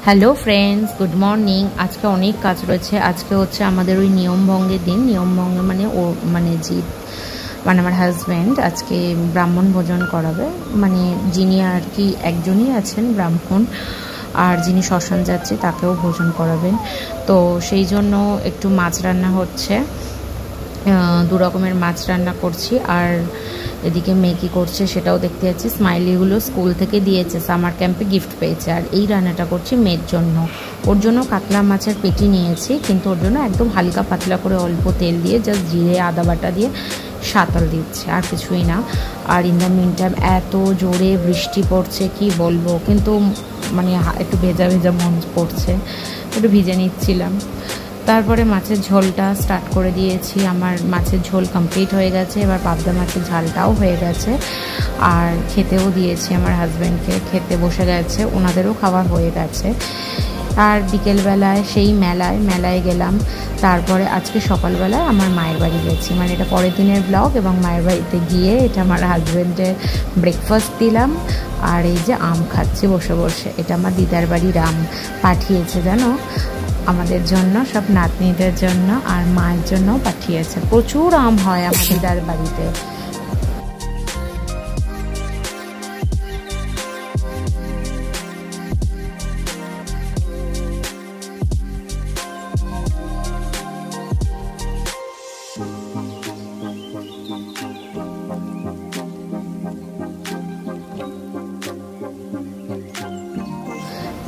Hello friends, good morning. আজকে অনেক কাজ রয়েছে। আজকে হচ্ছে আমাদের ওই নিয়মভঙ্গের দিন। নিয়মভঙ্গ মানে আমার হাজব্যান্ড আজকে ব্রাহ্মণ ভোজন করাবে। মানে যিনি আর কি একজনই আছেন ব্রাহ্মণ, আর যিনি শ্মশান যাচ্ছে তাকেও ভোজন করাবেন। তো সেই জন্য একটু মাছ রান্না হচ্ছে, দু রকমের মাছ রান্না করছি। আর এদিকে মেয়ে কী করছে সেটাও দেখতে যাচ্ছি। স্মাইলিগুলো স্কুল থেকে দিয়েছে, সামার ক্যাম্পে গিফট পেয়েছে। আর এই রান্নাটা করছি মেয়ের জন্য। ওর জন্য কাতলা মাছের পেটি নিয়েছি, কিন্তু ওর জন্য একদম হালকা পাতলা করে অল্প তেল দিয়ে জাস্ট জিরে আদা বাটা দিয়ে সাঁতাল দিচ্ছে, আর কিছুই না। আর ইন দ্য মিন টাইম এত জোরে বৃষ্টি পড়ছে কি বলবো, কিন্তু মানে একটু ভেজা ভেজা মন পড়ছে, একটু ভিজে নিচ্ছিলাম। তারপরে মাছের ঝোলটা স্টার্ট করে দিয়েছি। আমার মাছের ঝোল কমপ্লিট হয়ে গেছে, এবার পাবদা মাছের ঝালটাও হয়ে গেছে। আর খেতেও দিয়েছি, আমার হাজব্যান্ডকে খেতে বসে গেছে, ওনাদেরও খাওয়া হয়ে গেছে। আর বিকেলবেলায় সেই মেলায় গেলাম। তারপরে আজকে সকালবেলায় আমার মায়ের বাড়ি গেছি, মানে এটা পরের দিনের ব্লগ। এবং মায়ের বাড়িতে গিয়ে এটা আমার হাজব্যান্ডের ব্রেকফাস্ট দিলাম। আর এই যে আম খাচ্ছি বসে বসে, এটা আমার দিদার বাড়ির আম পাঠিয়েছে জানো, আমাদের জন্য, সব নাতনিদের জন্য আর মায়ের জন্যও পাঠিয়েছে। প্রচুর আম হয় আমার দিদার বাড়িতে।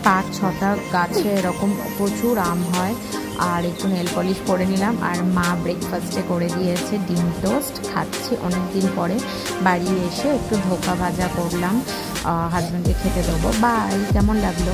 পাঁচ ছটা গাছে এরকম প্রচুর আম হয়। আর একটু নেল পলিশ করে নিলাম। আর মা ব্রেকফাস্টে করে দিয়েছে ডিম টোস্ট, খাচ্ছি অনেক দিন পরে। বাড়ি এসে একটু ধোকা ভাজা করলাম, হাজব্যান্ডকে খেতে দেবো। বাই, কেমন লাগলো?